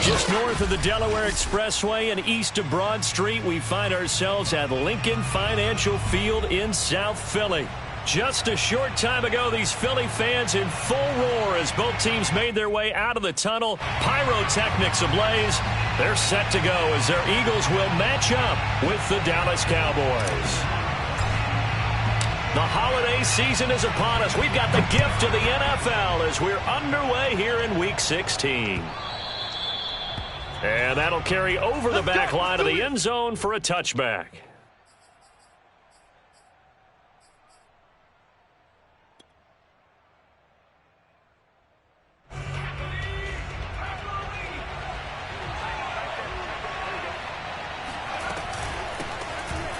Just north of the Delaware Expressway and east of Broad Street, we find ourselves at Lincoln Financial Field in South Philly. Just a short time ago, these Philly fans in full roar as both teams made their way out of the tunnel. Pyrotechnics ablaze. They're set to go as their Eagles will match up with the Dallas Cowboys. The holiday season is upon us. We've got the gift of the NFL as we're underway here in Week 16. And that'll carry over the back line of the end zone for a touchback.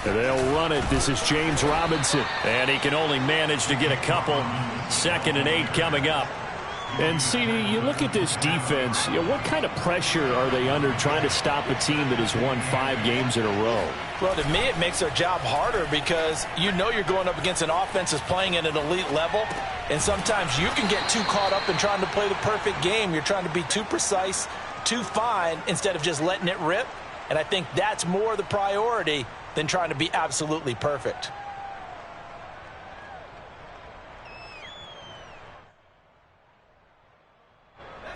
They'll run it. This is James Robinson. And he can only manage to get a couple. 2nd and 8 coming up. And, CD, you look at this defense, what kind of pressure are they under trying to stop a team that has won 5 games in a row? Well, to me, it makes their job harder because you know you're going up against an offense that's playing at an elite level. And sometimes you can get too caught up in trying to play the perfect game. You're trying to be too precise, too fine, instead of just letting it rip. And I think that's more the priority than trying to be absolutely perfect.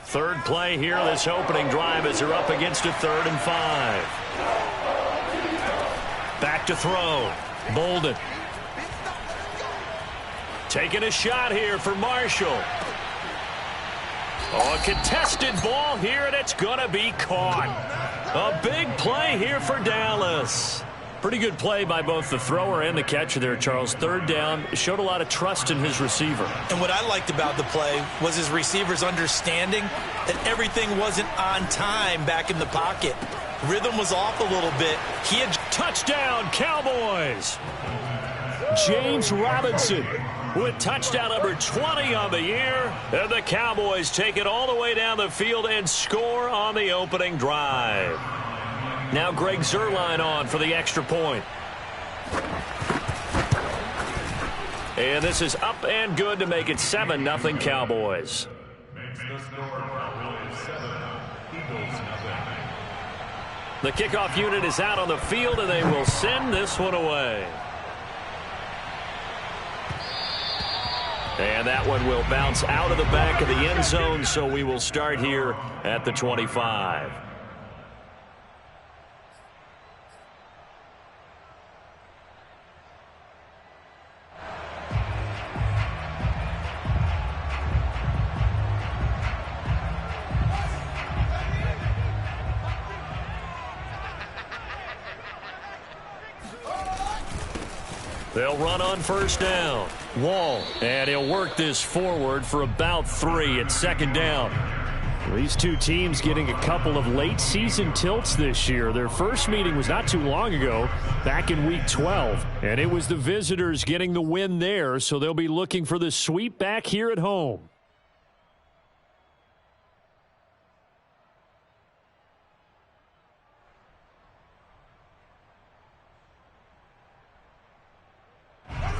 Third play here, this opening drive as they're up against a 3rd and 5. Back to throw. Bolden. Taking a shot here for Marshall. Oh, a contested ball here, and it's going to be caught. A big play here for Dallas. Pretty good play by both the thrower and the catcher there, Charles. 3rd down, showed a lot of trust in his receiver. And what I liked about the play was his receivers understanding that everything wasn't on time back in the pocket. Rhythm was off a little bit. He had touchdown, Cowboys. James Robinson with touchdown number 20 on the year. And the Cowboys take it all the way down the field and score on the opening drive. Now Greg Zuerlein on for the extra point. And this is up and good to make it 7-0 Cowboys. The kickoff unit is out on the field, and they will send this one away. And that one will bounce out of the back of the end zone, so we will start here at the 25. They'll run on 1st down. Wall, and he'll work this forward for about 3 at 2nd down. These two teams getting a couple of late season tilts this year. Their first meeting was not too long ago, back in Week 12. And it was the visitors getting the win there, so they'll be looking for the sweep back here at home.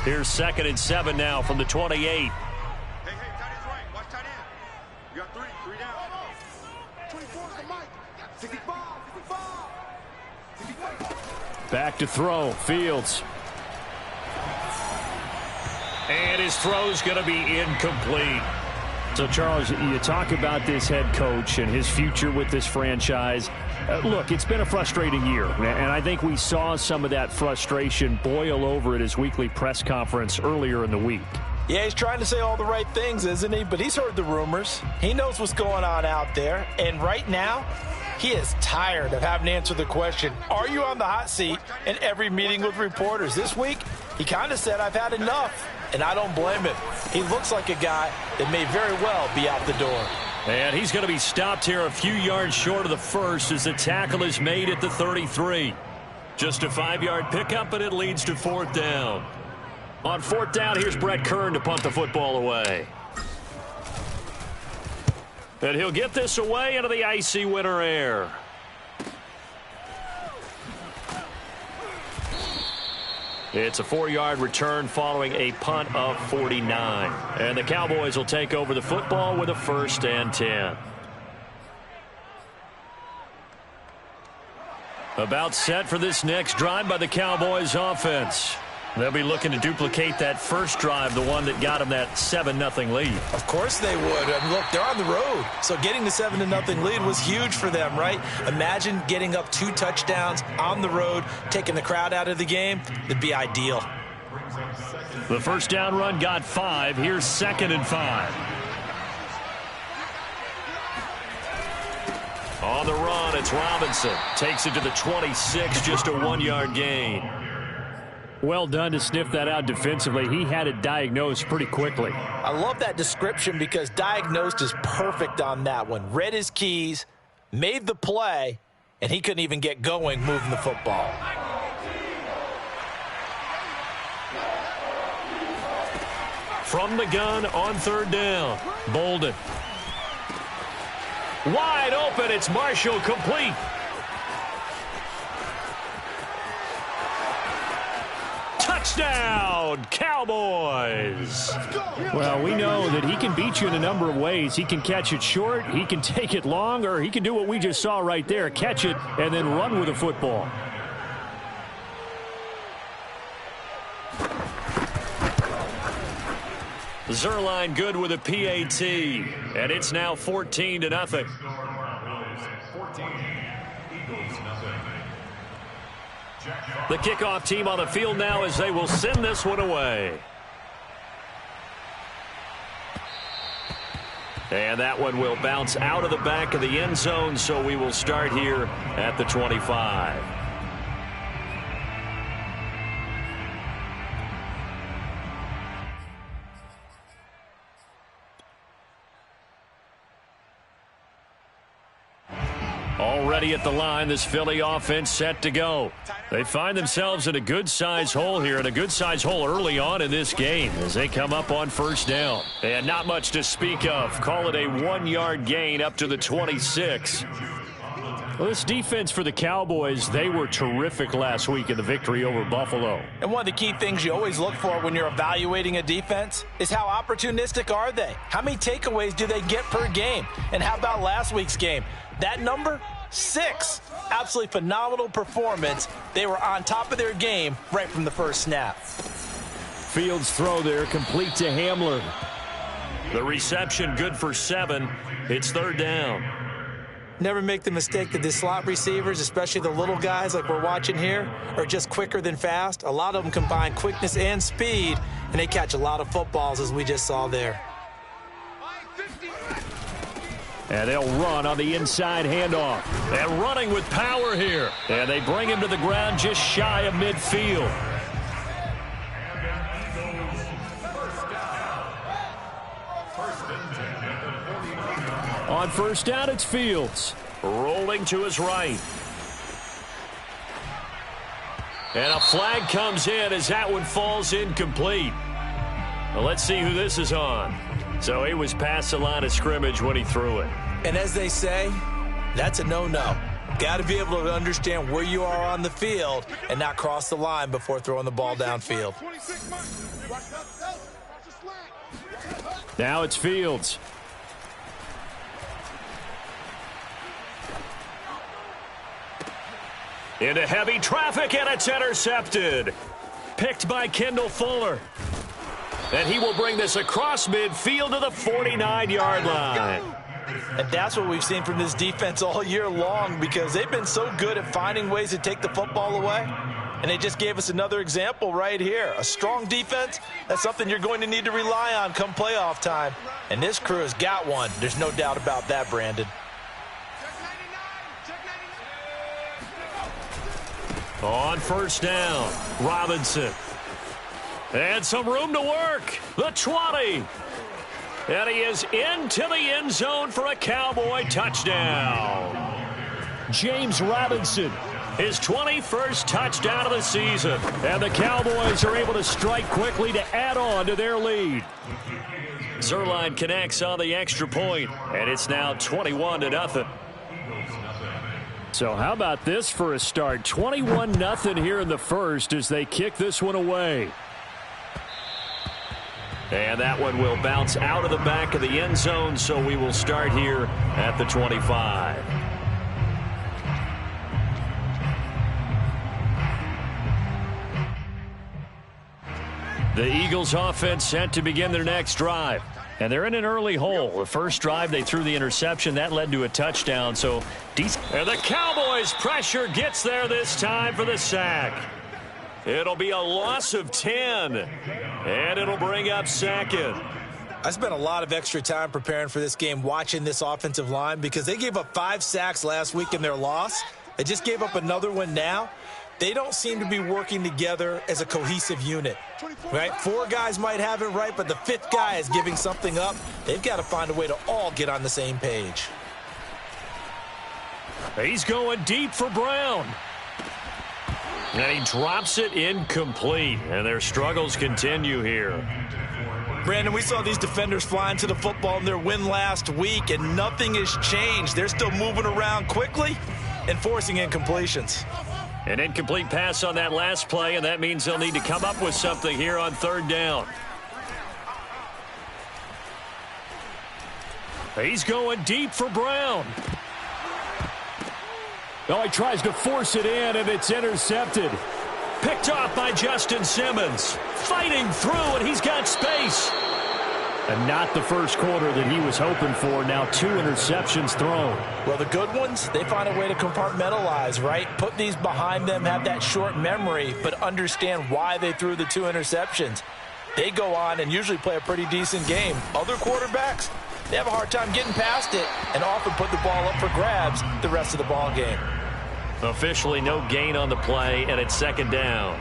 Here's 2nd and 7 now from the 28. Hey, tight end's right. Watch tight end. You got 3 down. 24 for Mike. 65. Back to throw. Fields. And his throw's going to be incomplete. So, Charles, you talk about this head coach and his future with this franchise. Look, it's been a frustrating year, and I think we saw some of that frustration boil over at his weekly press conference earlier in the week. Yeah, he's trying to say all the right things, isn't he? But he's heard the rumors. He knows what's going on out there. And right now, he is tired of having to answer the question, are you on the hot seat, in every meeting with reporters. This week, he kind of said, I've had enough. And I don't blame him. He looks like a guy that may very well be out the door. And he's going to be stopped here a few yards short of the first as the tackle is made at the 33. Just a 5-yard pickup, and it leads to 4th down. On 4th down, here's Brett Kern to punt the football away. And he'll get this away into the icy winter air. It's a 4-yard return following a punt of 49. And the Cowboys will take over the football with a 1st and 10. About set for this next drive by the Cowboys offense. They'll be looking to duplicate that first drive, the one that got them that 7-0 lead. Of course they would. And look, they're on the road. So getting the 7-0 lead was huge for them, right? Imagine getting up 2 touchdowns on the road, taking the crowd out of the game. It'd be ideal. The first down run got 5. Here's 2nd and 5. On the run, it's Robinson. Takes it to the 26, just a 1-yard gain. Well done to sniff that out defensively. He had it diagnosed pretty quickly. I love that description because diagnosed is perfect on that one. Read his keys, made the play, and he couldn't even get going moving the football. From the gun on 3rd down, Bolden. Wide open, it's Marshall, complete. Touchdown, Cowboys. Well, we know that he can beat you in a number of ways. He can catch it short, he can take it long, or he can do what we just saw right there, catch it and then run with the football. Zuerlein good with a PAT, and it's now 14-0. The kickoff team on the field now as they will send this one away. And that one will bounce out of the back of the end zone, so we will start here at the 25. Already at the line, this Philly offense set to go. They find themselves in a good-sized hole here, and a good-sized hole early on in this game as they come up on 1st down. And not much to speak of. Call it a 1-yard gain up to the 26. Well, this defense for the Cowboys, they were terrific last week in the victory over Buffalo. And one of the key things you always look for when you're evaluating a defense is how opportunistic are they? How many takeaways do they get per game? And how about last week's game? That number? 6. Absolutely phenomenal performance. They were on top of their game right from the first snap. Fields' throw there complete to Hamler. The reception good for 7. It's 3rd down. Never make the mistake that the slot receivers, especially the little guys like we're watching here, are just quicker than fast. A lot of them combine quickness and speed, and they catch a lot of footballs as we just saw there. And they'll run on the inside handoff. And running with power here. And they bring him to the ground just shy of midfield. On 1st down, it's Fields. Rolling to his right. And a flag comes in as that one falls incomplete. Well, let's see who this is on. So he was past the line of scrimmage when he threw it. And as they say, that's a no-no. Got to be able to understand where you are on the field and not cross the line before throwing the ball downfield. Now it's Fields. Into heavy traffic, and it's intercepted. Picked by Kendall Fuller. And he will bring this across midfield to the 49-yard line. And that's what we've seen from this defense all year long because they've been so good at finding ways to take the football away. And they just gave us another example right here. A strong defense, that's something you're going to need to rely on come playoff time. And this crew has got one. There's no doubt about that, Brandon. On 1st down, Robinson. And some room to work. The 20. And he is into the end zone for a Cowboy touchdown. James Robinson, his 21st touchdown of the season. And the Cowboys are able to strike quickly to add on to their lead. Zuerlein connects on the extra point, and it's now 21-0. So how about this for a start? 21-0 here in the first as they kick this one away. And that one will bounce out of the back of the end zone, so we will start here at the 25. The Eagles offense set to begin their next drive. And they're in an early hole. The first drive, they threw the interception. That led to a touchdown. So, and the Cowboys' pressure gets there this time for the sack. It'll be a loss of 10. And it'll bring up second. I spent a lot of extra time preparing for this game, watching this offensive line, because they gave up 5 sacks last week in their loss. They just gave up another one now. They don't seem to be working together as a cohesive unit, right? 4 guys might have it right, but the 5th guy is giving something up. They've got to find a way to all get on the same page. He's going deep for Brown. And he drops it incomplete, and their struggles continue here. Brandon, we saw these defenders flying to the football in their win last week, and nothing has changed. They're still moving around quickly and forcing incompletions. An incomplete pass on that last play, and that means they'll need to come up with something here on 3rd down. He's going deep for Brown. Oh, he tries to force it in, and it's intercepted. Picked off by Justin Simmons. Fighting through, and he's got space. And not the first quarter that he was hoping for. Now 2 interceptions thrown. Well, the good ones, they find a way to compartmentalize, right? Put these behind them, have that short memory, but understand why they threw the 2 interceptions. They go on and usually play a pretty decent game. Other quarterbacks, they have a hard time getting past it and often put the ball up for grabs the rest of the ball game. Officially no gain on the play, and it's 2nd down.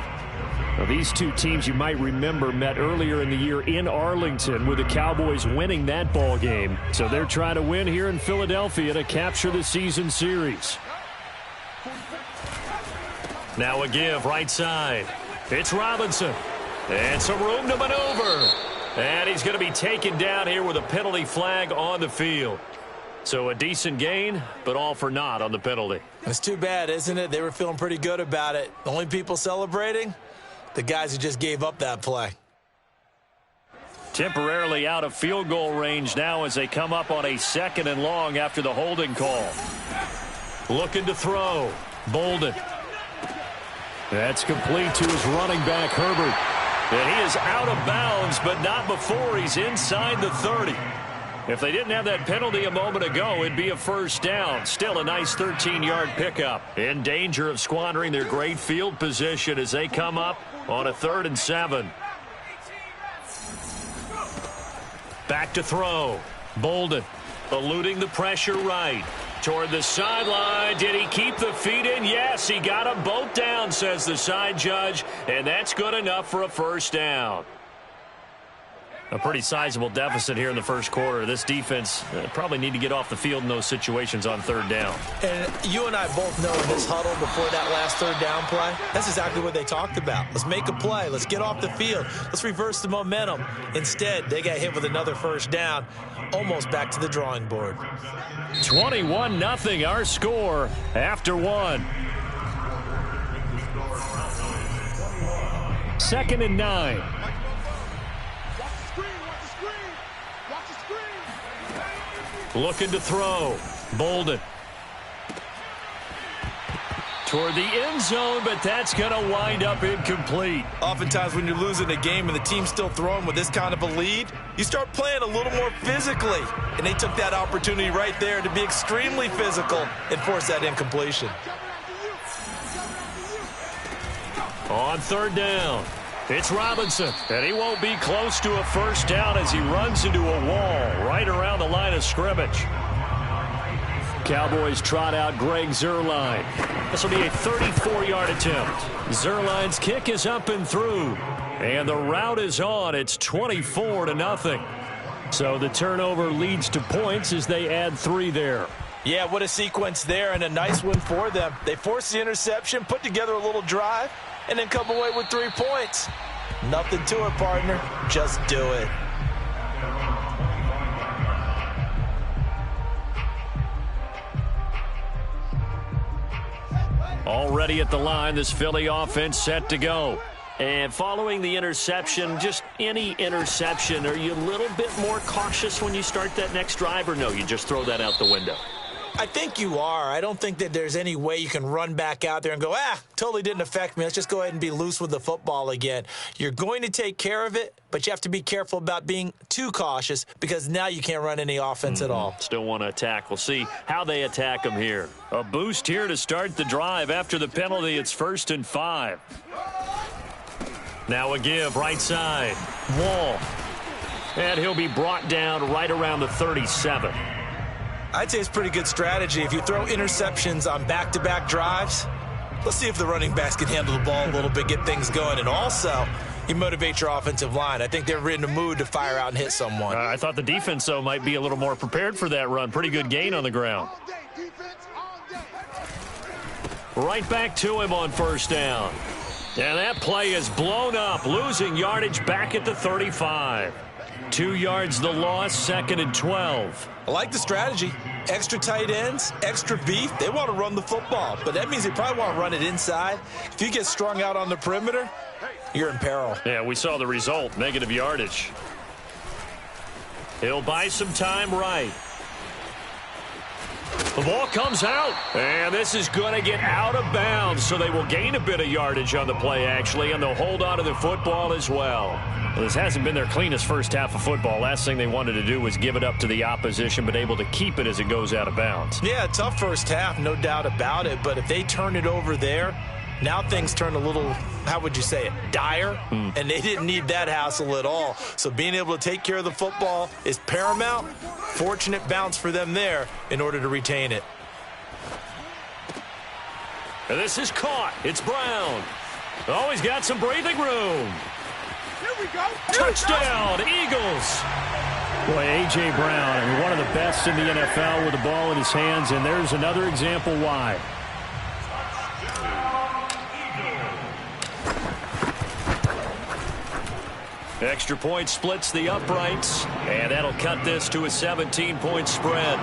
Now, these 2 teams, you might remember, met earlier in the year in Arlington with the Cowboys winning that ball game. So they're trying to win here in Philadelphia to capture the season series. Now a give right side. It's Robinson. And some room to maneuver. And he's going to be taken down here with a penalty flag on the field. So a decent gain, but all for naught on the penalty. It's too bad, isn't it? They were feeling pretty good about it. The only people celebrating? The guys who just gave up that play. Temporarily out of field goal range now as they come up on a 2nd and long after the holding call. Looking to throw. Bolden. That's complete to his running back, Herbert. And he is out of bounds, but not before he's inside the 30. If they didn't have that penalty a moment ago, it'd be a 1st down. Still a nice 13-yard pickup. In danger of squandering their great field position as they come up on a 3rd and 7. Back to throw. Bolden eluding the pressure right. Toward the sideline. Did he keep the feet in? Yes, he got them both down, says the side judge. And that's good enough for a 1st down. A pretty sizable deficit here in the first quarter. This defense probably need to get off the field in those situations on 3rd down. And you and I both know in this huddle before that last 3rd down play, that's exactly what they talked about. Let's make a play. Let's get off the field. Let's reverse the momentum. Instead, they got hit with another 1st down, almost back to the drawing board. 21-0 our score after 1. 2nd and 9. Looking to throw. Bolden. Toward the end zone, but that's going to wind up incomplete. Oftentimes when you're losing a game and the team's still throwing with this kind of a lead, you start playing a little more physically. And they took that opportunity right there to be extremely physical and force that incompletion. On 3rd down. It's Robinson, and he won't be close to a 1st down as he runs into a wall right around the line of scrimmage. Cowboys trot out Greg Zuerlein. This will be a 34-yard attempt. Zuerlein's kick is up and through, and the route is on. It's 24-0. So the turnover leads to points as they add 3 there. Yeah, what a sequence there, and a nice one for them. They forced the interception, put together a little drive, and then come away with 3 points. Nothing to it, partner. Just do it. Already at the line, this Philly offense set to go. And following the interception, just any interception, are you a little bit more cautious when you start that next drive, or no, you just throw that out the window? I think you are. I don't think that there's any way you can run back out there and go, totally didn't affect me. Let's just go ahead and be loose with the football again. You're going to take care of it, but you have to be careful about being too cautious because now you can't run any offense at all. Still want to attack. We'll see how they attack them here. A boost here to start the drive. After the penalty, it's 1st and 5. Now a give, right side. Wall. And he'll be brought down right around the 37. I'd say it's pretty good strategy. If you throw interceptions on back-to-back drives, let's see if the running backs can handle the ball a little bit, get things going. And also, you motivate your offensive line. I think they're in the mood to fire out and hit someone. I thought the defense, though, might be a little more prepared for that run. Pretty good gain on the ground. Right back to him on 1st down. And that play is blown up, losing yardage back at the 35. 2 yards the loss, 2nd and 12. I like the strategy. Extra tight ends, extra beef. They want to run the football, but that means they probably want to run it inside. If you get strung out on the perimeter, you're in peril. Yeah, we saw the result, negative yardage. He'll buy some time right. The ball comes out, and this is going to get out of bounds, so they will gain a bit of yardage on the play, actually, and they'll hold on to the football as well. Well, this hasn't been their cleanest first half of football. Last thing they wanted to do was give it up to the opposition, but able to keep it as it goes out of bounds. Yeah, tough first half, no doubt about it, but if they turn it over there, now things turn a little, how would you say it, dire, and they didn't need that hassle at all. So being able to take care of the football is paramount. Fortunate bounce for them there in order to retain it. And this is caught. It's Brown. Oh, he's got some breathing room. Here we go. Touchdown, Eagles. Boy, A.J. Brown, I mean, one of the best in the NFL with the ball in his hands, and there's another example why. Extra point splits the uprights, and that'll cut this to a 17-point spread.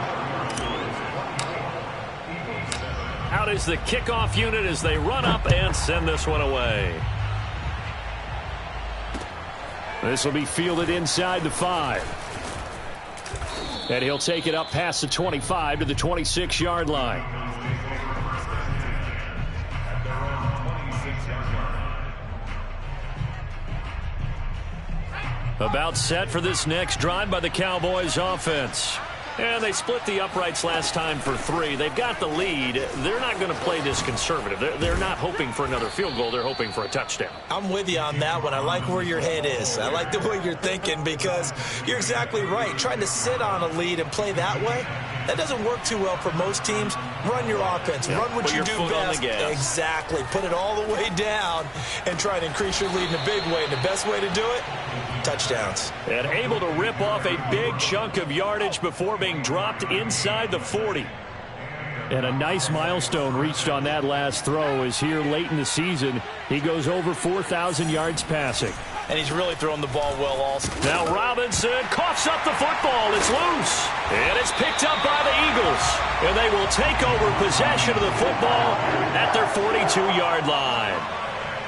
Out is the kickoff unit as they run up and send this one away. This will be fielded inside the 5. And he'll take it up past the 25 to the 26-yard line. About set for this next drive by the Cowboys offense. And they split the uprights last time for 3. They've got the lead. They're not going to play this conservative. They're not hoping for another field goal. They're hoping for a touchdown. I'm with you on that one. I like where your head is. I like the way you're thinking because you're exactly right. Trying to sit on a lead and play that way, that doesn't work too well for most teams. Run your offense. Yeah, run what you do best. Exactly. Put it all the way down and try to increase your lead in a big way. And the best way to do it, touchdowns. And able to rip off a big chunk of yardage before being dropped inside the 40. And a nice milestone reached on that last throw is here late in the season. He goes over 4,000 yards passing. And he's really throwing the ball well also. Now Robinson coughs up the football. It's loose. And it's picked up by the Eagles. And they will take over possession of the football at their 42-yard line.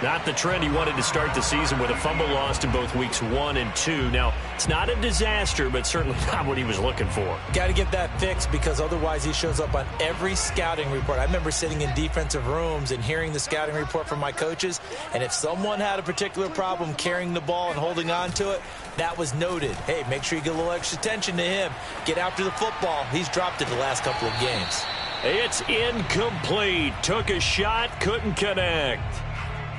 Not the trend he wanted to start the season with a fumble lost in both weeks 1 and 2. Now, it's not a disaster, but certainly not what he was looking for. Got to get that fixed because otherwise he shows up on every scouting report. I remember sitting in defensive rooms and hearing the scouting report from my coaches, and if someone had a particular problem carrying the ball and holding on to it, that was noted. Hey, make sure you get a little extra attention to him. Get after the football. He's dropped it the last couple of games. It's incomplete. Took a shot, couldn't connect.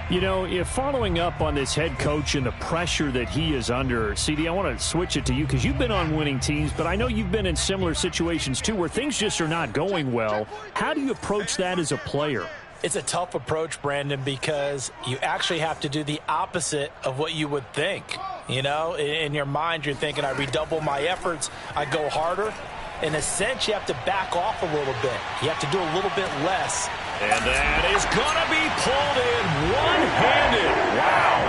You know, if following up on this head coach and the pressure that he is under, CD, I want to switch it to you because you've been on winning teams, but I know you've been in similar situations too where things just are not going well. How do you approach that as a player? It's a tough approach, Brandon, because you actually have to do the opposite of what you would think. You know, in your mind, you're thinking, I redouble my efforts, I go harder. In a sense, you have to back off a little bit. You have to do a little bit less. And that is going to be pulled in one-handed. Wow.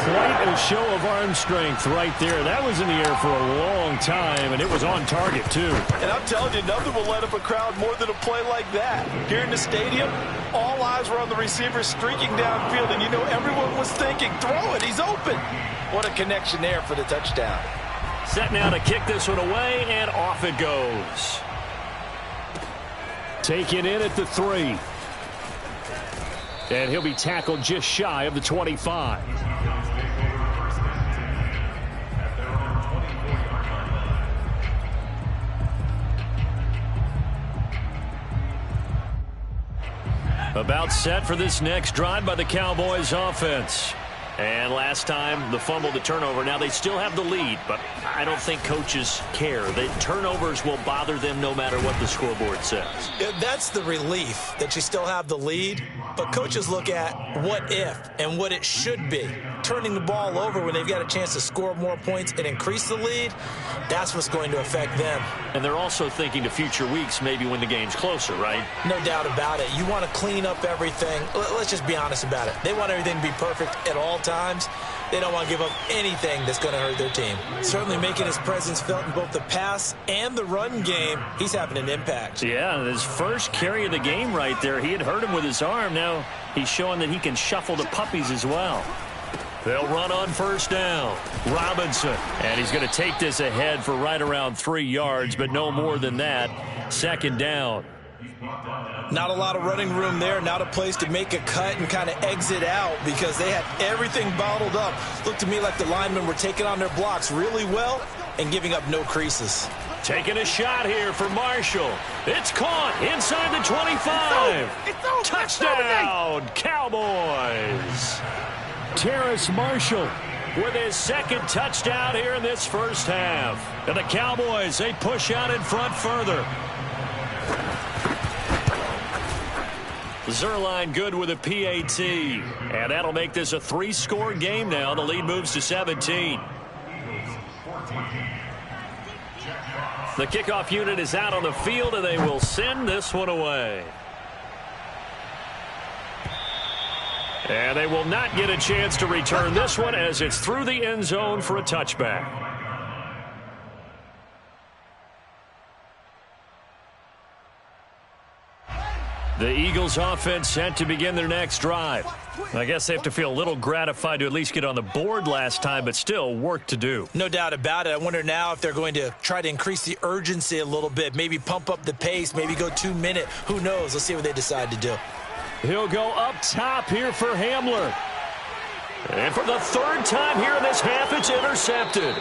Quite a show of arm strength right there. That was in the air for a long time, and it was on target, too. And I'm telling you, nothing will let up a crowd more than a play like that. Here in the stadium, all eyes were on the receiver streaking downfield, and you know everyone was thinking, throw it, he's open. What a connection there for the touchdown. Set now to kick this one away, and off it goes. Taken in at the 3. And he'll be tackled just shy of the 25. About set for this next drive by the Cowboys offense. And last time, the fumble, the turnover. Now, they still have the lead, but I don't think coaches care. The turnovers will bother them no matter what the scoreboard says. That's the relief, that you still have the lead. But coaches look at what if and what it should be. Turning the ball over when they've got a chance to score more points and increase the lead, that's what's going to affect them. And they're also thinking to future weeks, maybe when the game's closer, right? No doubt about it. You want to clean up everything. Let's just be honest about it. They want everything to be perfect at all times. They don't want to give up anything that's going to hurt their team. Certainly making his presence felt in both the pass and the run game. He's having an impact. Yeah, his first carry of the game right there. He had hurt him with his arm. Now he's showing that he can shuffle the puppies as well. They'll run on first down. Robinson. And he's going to take this ahead for right around 3 yards, but no more than that. Second down. Not a lot of running room there. Not a place to make a cut and kind of exit out because they had everything bottled up. Looked to me like the linemen were taking on their blocks really well and giving up no creases. Taking a shot here for Marshall. It's caught inside the 25. Touchdown, Cowboys. Terrace Marshall with his second touchdown here in this first half. And the Cowboys, they push out in front further. Zuerlein good with a PAT. And that'll make this a 3-score game now. The lead moves to 17. The kickoff unit is out on the field, and they will send this one away. And they will not get a chance to return this one as it's through the end zone for a touchback. The Eagles offense set to begin their next drive. I guess they have to feel a little gratified to at least get on the board last time, but still work to do. No doubt about it. I wonder now if they're going to try to increase the urgency a little bit, maybe pump up the pace, maybe go 2-minute. Who knows? Let's see what they decide to do. He'll go up top here for Hamler. And for the third time here in this half, it's intercepted.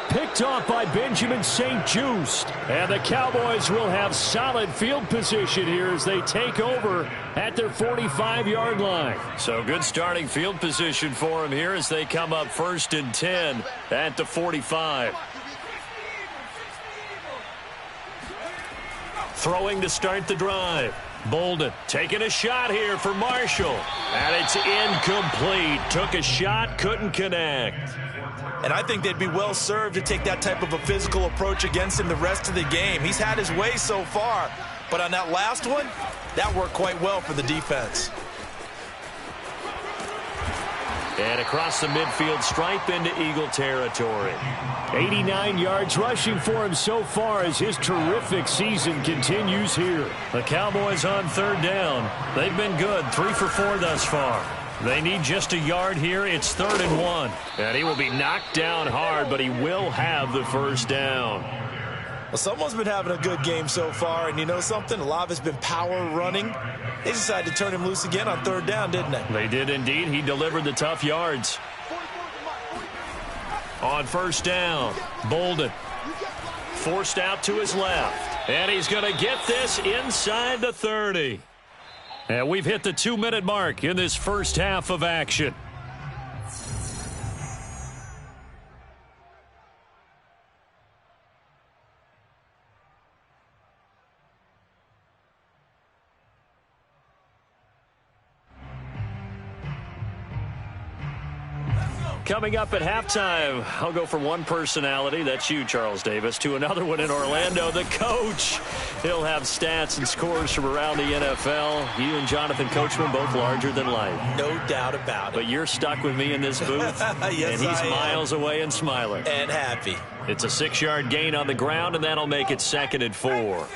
Picked off by Benjamin St-Juste. And the Cowboys will have solid field position here as they take over at their 45-yard line. So good starting field position for them here as they come up 1st and 10 at the 45. Throwing to start the drive. Bolden taking a shot here for Marshall. And it's incomplete. Took a shot, couldn't connect. And I think they'd be well served to take that type of a physical approach against him the rest of the game. He's had his way so far, but on that last one, that worked quite well for the defense. And across the midfield stripe into Eagle territory. 89 yards rushing for him so far as his terrific season continues here. The Cowboys on 3rd down. They've been good, 3 for 4 thus far. They need just a yard here. It's 3rd and 1. And he will be knocked down hard, but he will have the first down. Well, someone's been having a good game so far, and you know something? A lot of it's been power running. They decided to turn him loose again on 3rd down, didn't they? They did indeed. He delivered the tough yards. On 1st down, Bolden forced out to his left. And he's going to get this inside the 30. And we've hit the 2-minute mark in this first half of action. Coming up at halftime, I'll go from one personality, that's you, Charles Davis, to another one in Orlando, the coach. He'll have stats and scores from around the NFL. You and Jonathan Coachman, both larger than life. No doubt about it. But you're stuck with me in this booth, yes, and he's miles away and smiling. And happy. It's a 6-yard gain on the ground, and that'll make it 2nd and 4.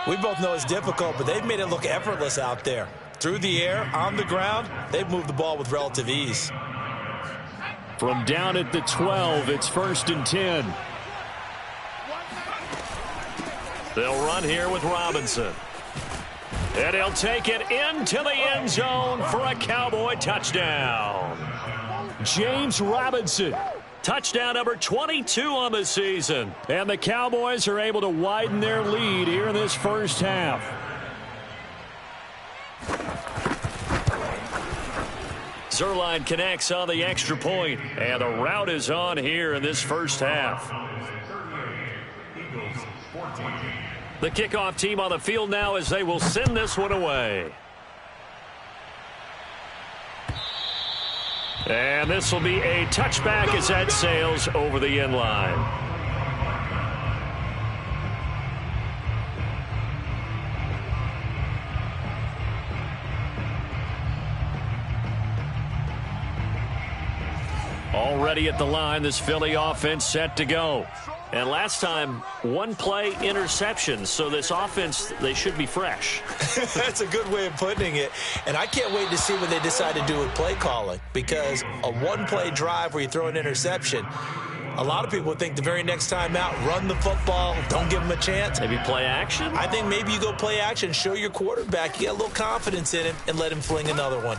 We both know it's difficult, but they've made it look effortless out there. Through the air, on the ground, they've moved the ball with relative ease. From down at the 12, it's 1st and 10. They'll run here with Robinson. And he'll take it into the end zone for a Cowboy touchdown. James Robinson, touchdown number 22 on the season. And the Cowboys are able to widen their lead here in this first half. Zuerlein connects on the extra point, and the route is on here in this first half. The kickoff team on the field now as they will send this one away. And this will be a touchback as that sails over the end line. Already at the line, this Philly offense set to go. And last time, one play interception. So this offense, they should be fresh. That's a good way of putting it. And I can't wait to see what they decide to do with play calling. Because a one-play drive where you throw an interception, a lot of people think the very next time out, run the football, don't give them a chance. Maybe play action? I think maybe you go play action, show your quarterback, you get a little confidence in him, and let him fling another one.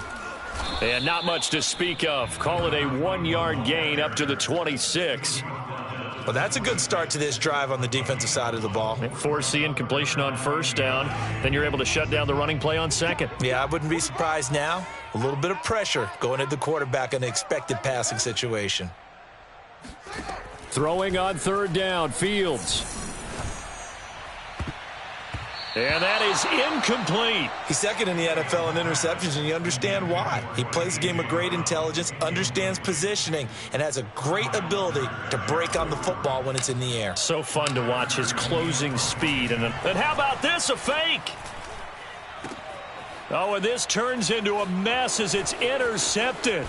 And not much to speak of. Call it a 1-yard gain up to the 26. Well, that's a good start to this drive on the defensive side of the ball. Force the incompletion on first down. Then you're able to shut down the running play on second. Yeah, I wouldn't be surprised now. A little bit of pressure going at the quarterback in an expected passing situation. Throwing on third down, Fields. And that is incomplete. He's second in the NFL in interceptions, and you understand why. He plays a game of great intelligence, understands positioning, and has a great ability to break on the football when it's in the air. So fun to watch his closing speed. And how about this, a fake? Oh, and this turns into a mess as it's intercepted.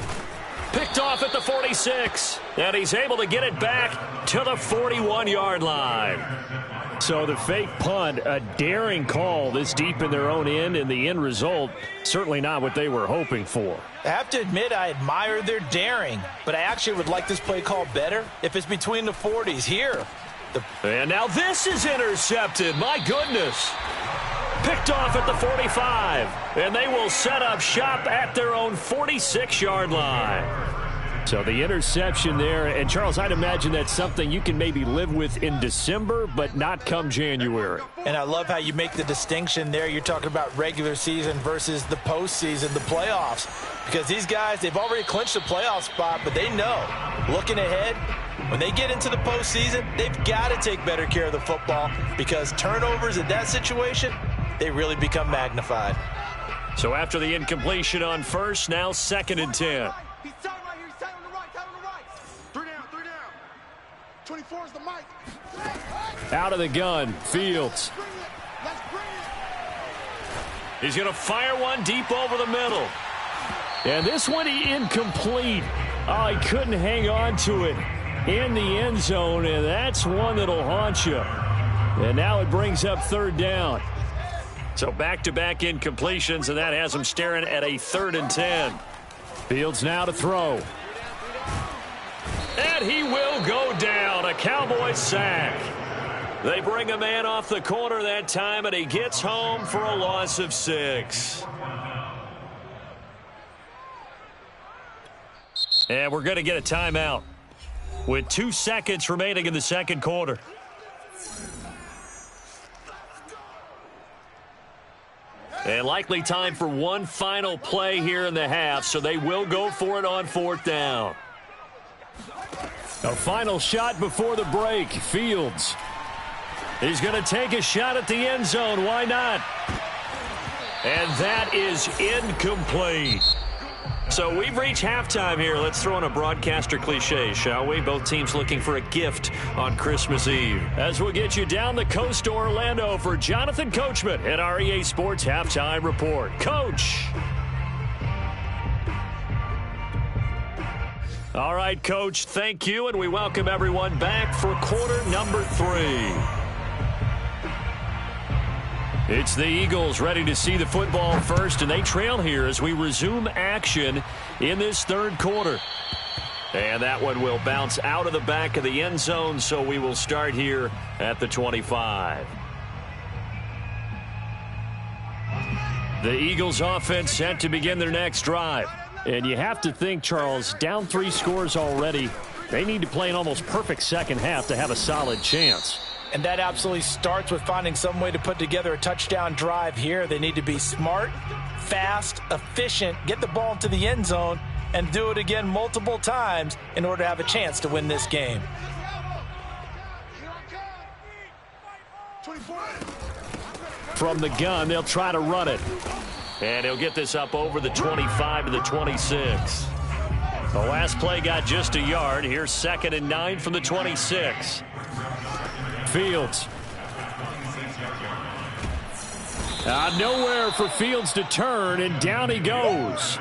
Picked off at the 46. And he's able to get it back to the 41-yard line. So the fake punt, a daring call this deep in their own end, and the end result, certainly not what they were hoping for. I have to admit I admire their daring, but I actually would like this play call better if it's between the 40s here. And now this is intercepted. My goodness. Picked off at the 45, and they will set up shop at their own 46-yard line. So the interception there, and Charles, I'd imagine that's something you can maybe live with in December, but not come January. And I love how you make the distinction there. You're talking about regular season versus the postseason, the playoffs. Because these guys, they've already clinched a playoff spot, but they know, looking ahead, when they get into the postseason, they've got to take better care of the football because turnovers in that situation, they really become magnified. So after the incompletion on first, now 2nd and 10. 24 is the mic. Out of the gun, Fields. He's going to fire one deep over the middle. And this one incomplete. Oh, he couldn't hang on to it in the end zone, and that's one that'll haunt you. And now it brings up third down. So back-to-back incompletions, and that has him staring at a 3rd and 10. Fields now to throw. And he will go down. A Cowboy sack. They bring a man off the corner that time, and he gets home for a loss of 6. And we're going to get a timeout with 2 seconds remaining in the second quarter. And likely time for one final play here in the half, so they will go for it on 4th down. A final shot before the break. Fields. He's going to take a shot at the end zone. Why not? And that is incomplete. So we've reached halftime here. Let's throw in a broadcaster cliche, shall we? Both teams looking for a gift on Christmas Eve. As we'll get you down the coast to Orlando for Jonathan Coachman at our EA Sports Halftime Report. Coach. All right, Coach, thank you, and we welcome everyone back for quarter number 3. It's the Eagles ready to see the football first, and they trail here as we resume action in this third quarter. And that one will bounce out of the back of the end zone, so we will start here at the 25. The Eagles offense set to begin their next drive. And you have to think, Charles, down 3 scores already. They need to play an almost perfect second half to have a solid chance. And that absolutely starts with finding some way to put together a touchdown drive here. They need to be smart, fast, efficient, get the ball into the end zone, and do it again multiple times in order to have a chance to win this game. From the gun, they'll try to run it. And he'll get this up over the 25 to the 26. The last play got just a yard. Here's 2nd and 9 from the 26. Fields. Nowhere for Fields to turn, and down he goes.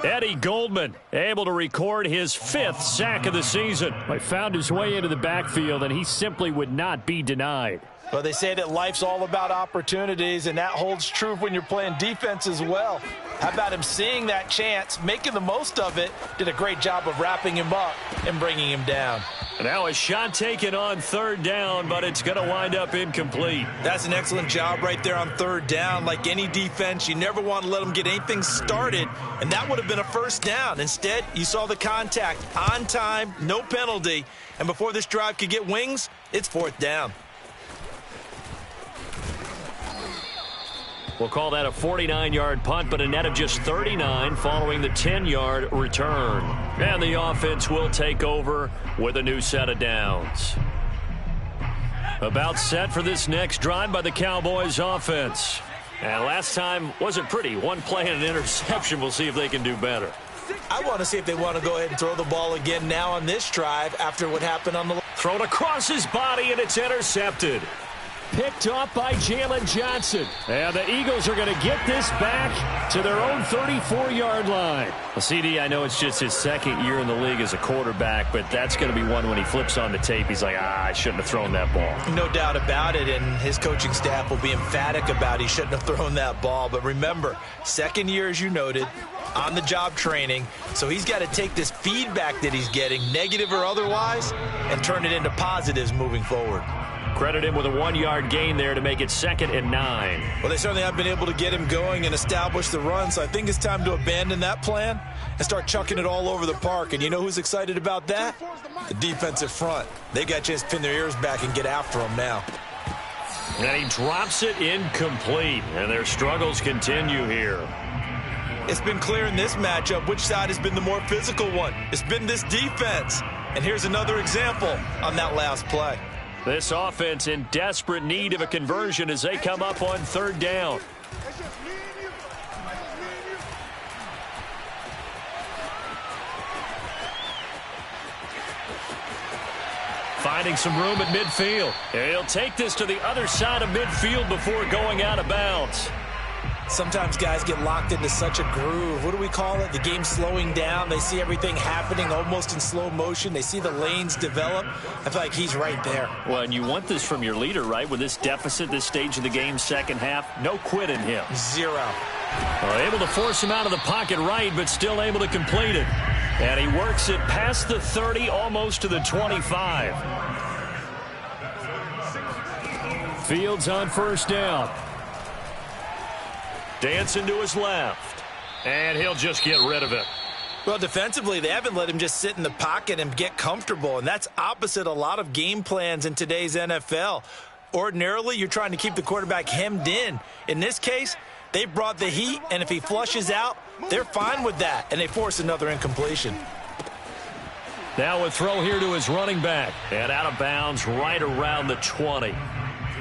Eddie Goldman able to record his 5th sack of the season. He found his way into the backfield, and he simply would not be denied. Well, they say that life's all about opportunities, and that holds true when you're playing defense as well. How about him seeing that chance, making the most of it, did a great job of wrapping him up and bringing him down. Now a shot taken on 3rd down, but it's going to wind up incomplete. That's an excellent job right there on 3rd down. Like any defense, you never want to let them get anything started, and that would have been a 1st down. Instead, you saw the contact on time, no penalty, and before this drive could get wings, it's 4th down. We'll call that a 49-yard punt, but a net of just 39 following the 10-yard return. And the offense will take over with a new set of downs. About set for this next drive by the Cowboys offense. And last time wasn't pretty. 1 play and an interception. We'll see if they can do better. I want to see if they want to go ahead and throw the ball again now on this drive after what happened on the... Thrown across his body, and it's intercepted. Picked off by Jalen Johnson. And the Eagles are going to get this back to their own 34-yard line. Well, CD, I know it's just his 2nd year in the league as a quarterback, but that's going to be one when he flips on the tape. He's like, I shouldn't have thrown that ball. No doubt about it, and his coaching staff will be emphatic about he shouldn't have thrown that ball. But remember, 2nd year, as you noted, on-the-job training, so he's got to take this feedback that he's getting, negative or otherwise, and turn it into positives moving forward. Credit him with a 1-yard gain there to make it 2nd and 9. Well, they certainly have been able to get him going and establish the run, so I think it's time to abandon that plan and start chucking it all over the park. And you know who's excited about that? The defensive front. They got a chance to pin their ears back and get after him now. And he drops it incomplete, and their struggles continue here. It's been clear in this matchup which side has been the more physical one. It's been this defense. And here's another example on that last play. This offense in desperate need of a conversion as they come up on 3rd down. Finding some room at midfield. He'll take this to the other side of midfield before going out of bounds. Sometimes guys get locked into such a groove. What do we call it? The game slowing down. They see everything happening almost in slow motion. They see the lanes develop. I feel like he's right there. Well, and you want this from your leader, right? With this deficit, this stage of the game, 2nd half, no quit in him. 0. Well, able to force him out of the pocket right, but still able to complete it. And he works it past the 30, almost to the 25. Fields on 1st down. Dancing to his left. And he'll just get rid of it. Well, defensively, they haven't let him just sit in the pocket and get comfortable, and that's opposite a lot of game plans in today's NFL. Ordinarily, you're trying to keep the quarterback hemmed in. In this case, they brought the heat, and if he flushes out, they're fine with that, and they force another incompletion. Now a throw here to his running back. And out of bounds right around the 20.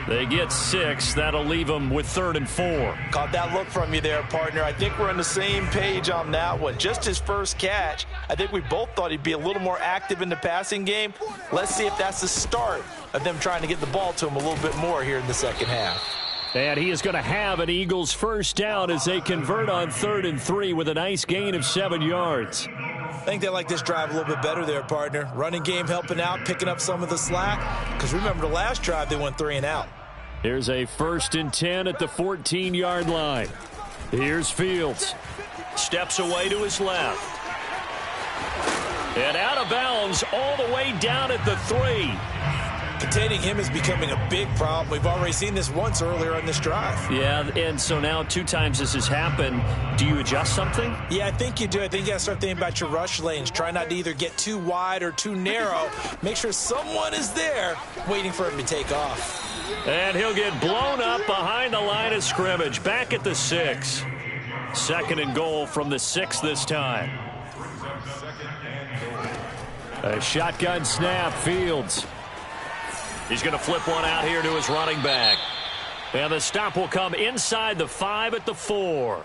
They get 6. That'll leave them with 3rd and 4. Caught that look from you there, partner. I think we're on the same page on that one. Just his first catch. I think we both thought he'd be a little more active in the passing game. Let's see if that's the start of them trying to get the ball to him a little bit more here in the 2nd half. And he is going to have an Eagles 1st down as they convert on 3rd and 3 with a nice gain of 7 yards. I think they like this drive a little bit better there, partner. Running game helping out, picking up some of the slack. Because remember, the last drive, they went 3 and out. Here's a 1st and 10 at the 14-yard line. Here's Fields. Steps away to his left. And out of bounds all the way down at the 3. Containing him is becoming a big problem. We've already seen this once earlier on this drive. Yeah, and so now 2 times this has happened. Do you adjust something? Yeah, I think you do. I think you got to start thinking about your rush lanes. Try not to either get too wide or too narrow. Make sure someone is there waiting for him to take off. And he'll get blown up behind the line of scrimmage. Back at the 6. 2nd and goal from the 6 this time. A shotgun snap, Fields. He's going to flip one out here to his running back. And the stop will come inside the 5 at the 4.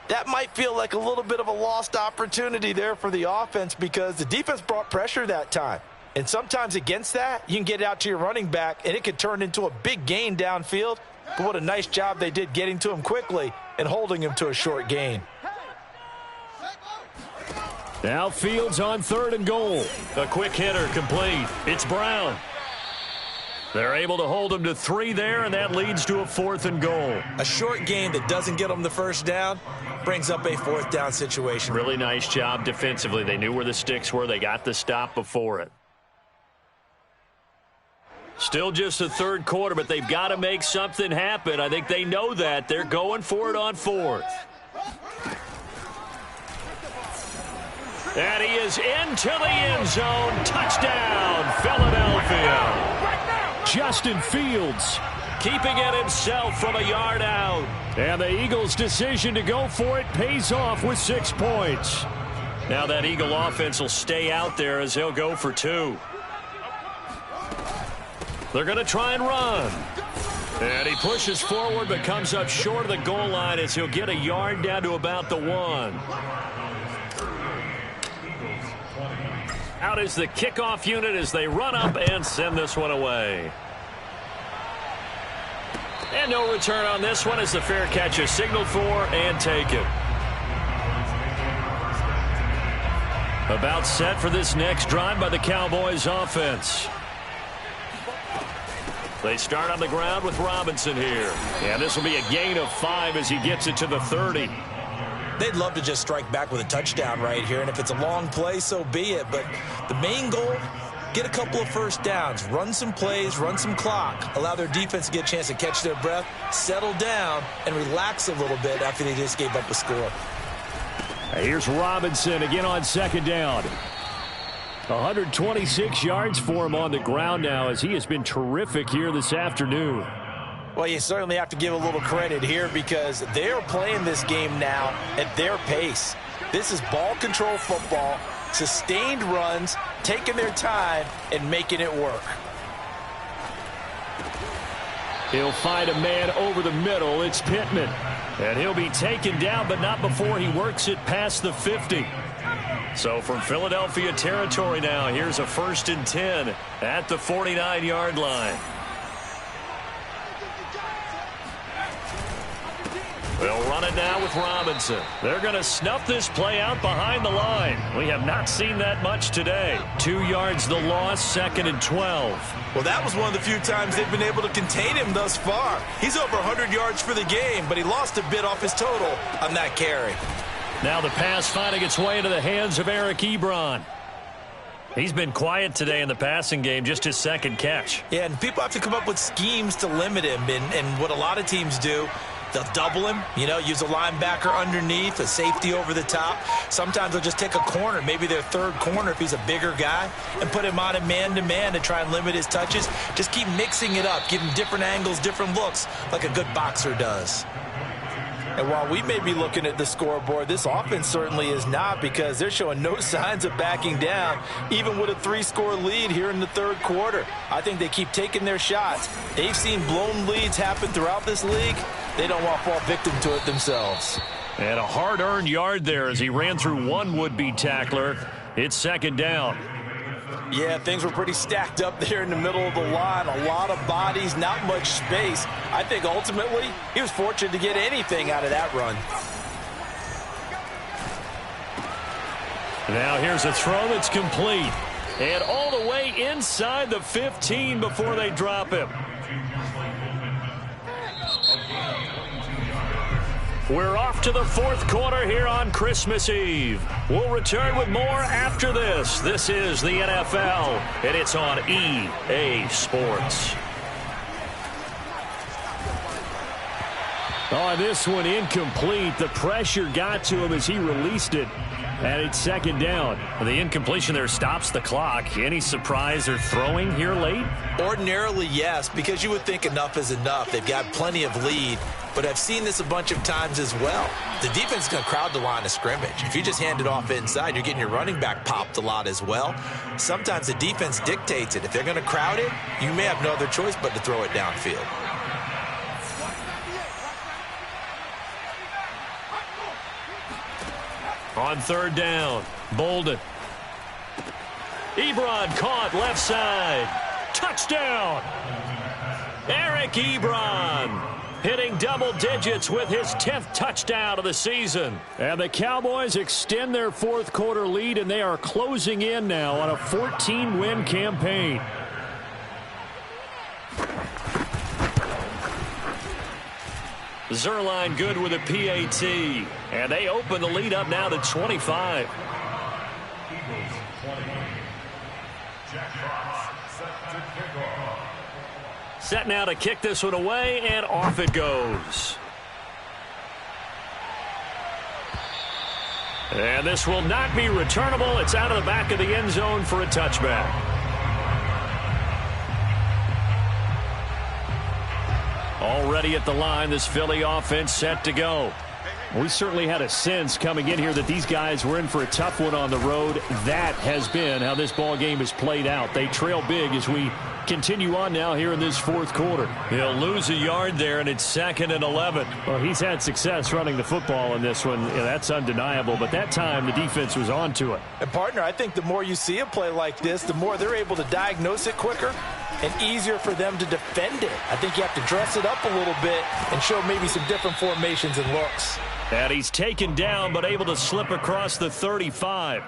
That might feel like a little bit of a lost opportunity there for the offense because the defense brought pressure that time. And sometimes against that, you can get it out to your running back, and it could turn into a big gain downfield. But what a nice job they did getting to him quickly and holding him to a short gain. Now Fields on 3rd and goal. A quick hitter complete. It's Brown. They're able to hold him to 3 there, and that leads to a 4th and goal. A short gain that doesn't get them the first down brings up a 4th down situation. Really nice job defensively. They knew where the sticks were. They got the stop before it. Still just the 3rd quarter, but they've got to make something happen. I think they know that. They're going for it on 4th. And he is into the end zone. Touchdown, Philadelphia. Justin Fields keeping it himself from a yard out. And the Eagles' decision to go for it pays off with 6 points. Now that Eagle offense will stay out there as they'll go for 2. They're going to try and run. And he pushes forward but comes up short of the goal line as he'll get a yard down to about the 1. Out is the kickoff unit as they run up and send this one away. And no return on this one as the fair catch is signaled for and taken. About set for this next drive by the Cowboys offense. They start on the ground with Robinson here. And this will be a gain of 5 as he gets it to the 30. They'd love to just strike back with a touchdown right here, and if it's a long play, so be it. But the main goal, get a couple of first downs, run some plays, run some clock, allow their defense to get a chance to catch their breath, settle down, and relax a little bit after they just gave up a score. Here's Robinson again on 2nd down. 126 yards for him on the ground now as he has been terrific here this afternoon. Well, you certainly have to give a little credit here because they're playing this game now at their pace. This is ball control football, sustained runs, taking their time, and making it work. He'll find a man over the middle. It's Pittman. And he'll be taken down, but not before he works it past the 50. So from Philadelphia territory now, here's a 1st and 10 at the 49-yard line. They'll run it now with Robinson. They're going to snuff this play out behind the line. We have not seen that much today. 2 yards the loss, 2nd and 12. Well, that was one of the few times they've been able to contain him thus far. He's over 100 yards for the game, but he lost a bit off his total on that carry. Now the pass finding its way into the hands of Eric Ebron. He's been quiet today in the passing game, just his 2nd catch. Yeah, and people have to come up with schemes to limit him, and what a lot of teams do, they'll double him, use a linebacker underneath, a safety over the top. Sometimes they'll just take a corner, maybe their 3rd corner if he's a bigger guy, and put him on a man-to-man to try and limit his touches. Just keep mixing it up, give him different angles, different looks, like a good boxer does. And while we may be looking at the scoreboard, this offense certainly is not because they're showing no signs of backing down, even with a 3-score lead here in the 3rd quarter. I think they keep taking their shots. They've seen blown leads happen throughout this league. They don't want to fall victim to it themselves. And a hard-earned yard there as he ran through one would-be tackler. It's 2nd down. Yeah, things were pretty stacked up there in the middle of the line. A lot of bodies, not much space. I think ultimately he was fortunate to get anything out of that run. Now here's a throw that's complete. And all the way inside the 15 before they drop him. We're off to the fourth quarter here on Christmas Eve. We'll return with more after this. This is the NFL, and it's on EA Sports. Oh, this one incomplete. The pressure got to him as he released it. And it's second down. The incompletion there stops the clock. Any surprise they're throwing here late? Ordinarily, yes, because you would think enough is enough. They've got plenty of lead, but I've seen this a bunch of times as well. The defense is going to crowd the line of scrimmage. If you just hand it off inside, you're getting your running back popped a lot as well. Sometimes the defense dictates it. If they're going to crowd it, you may have no other choice but to throw it downfield. On third down, Bolden. Ebron caught left side. Touchdown! Eric Ebron hitting double digits with his 10th touchdown of the season. And the Cowboys extend their fourth quarter lead, and they are closing in now on a 14-win campaign. Zuerlein good with a PAT. And they open the lead up now to 25. Set now to kick this one away, and off it goes. And this will not be returnable. It's out of the back of the end zone for a touchback. Already at the line, this Philly offense set to go. We certainly had a sense coming in here that these guys were in for a tough one on the road. That has been how this ball game has played out. They trail big as we continue on now here in this fourth quarter. He'll lose a yard there, and it's 2nd and 11. Well, he's had success running the football in this one. Yeah, that's undeniable, but that time the defense was on to it. And, partner, I think the more you see a play like this, the more they're able to diagnose it quicker and easier for them to defend it. I think you have to dress it up a little bit and show maybe some different formations and looks. And he's taken down but able to slip across the 35.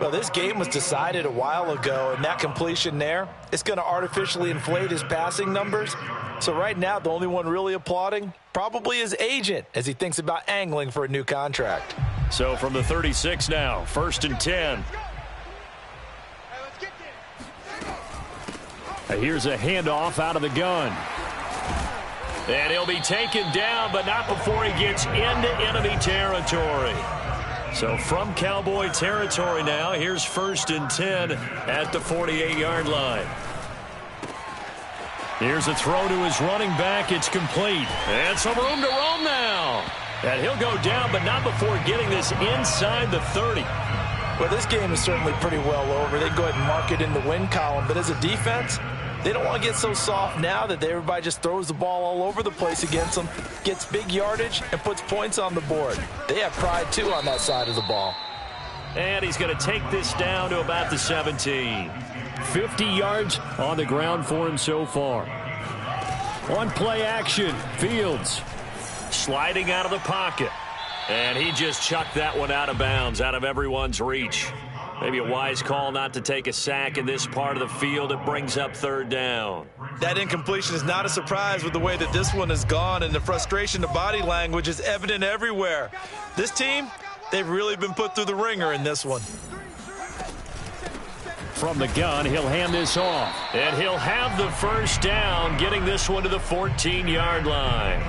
Well, this game was decided a while ago, and that completion there, it's going to artificially inflate his passing numbers. So right now, the only one really applauding probably his agent as he thinks about angling for a new contract. So from the 36 now, 1st and 10. Here's a handoff out of the gun. And he'll be taken down, but not before he gets into enemy territory. So from Cowboy territory now, here's 1st and 10 at the 48-yard line. Here's a throw to his running back. It's complete. And some room to roam now. And he'll go down, but not before getting this inside the 30. Well, this game is certainly pretty well over. They go ahead and mark it in the win column. But as a defense, they don't want to get so soft now that everybody just throws the ball all over the place against them, gets big yardage, and puts points on the board. They have pride, too, on that side of the ball. And he's going to take this down to about the 17. 50 yards on the ground for him so far. On play action, Fields sliding out of the pocket. And he just chucked that one out of bounds, out of everyone's reach. Maybe a wise call not to take a sack in this part of the field. It brings up 3rd down. That incompletion is not a surprise with the way that this one has gone, and the frustration, the body language is evident everywhere. This team, they've really been put through the ringer in this one. From the gun, he'll hand this off. And he'll have the 1st down, getting this one to the 14-yard line.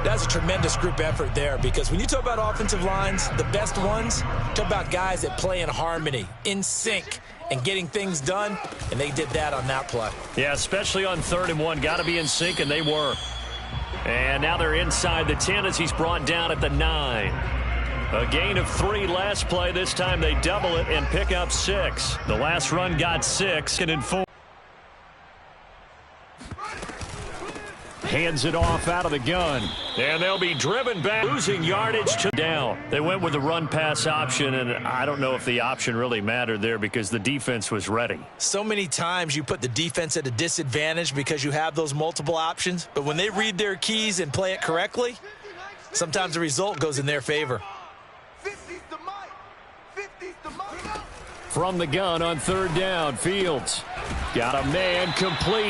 That's a tremendous group effort there, because when you talk about offensive lines, the best ones, talk about guys that play in harmony, in sync, and getting things done, and they did that on that play. Yeah, especially on 3rd and 1. Got to be in sync, and they were. And now they're inside the 10 as he's brought down at the 9. A gain of 3 last play. This time they double it and pick up 6. The last run got 6, and in 4. Hands it off out of the gun. And they'll be driven back, losing yardage to down. They went with the run-pass option, and I don't know if the option really mattered there because the defense was ready. So many times you put the defense at a disadvantage because you have those multiple options, but when they read their keys and play it correctly, sometimes the result goes in their favor. From the gun on 3rd down, Fields got a man complete.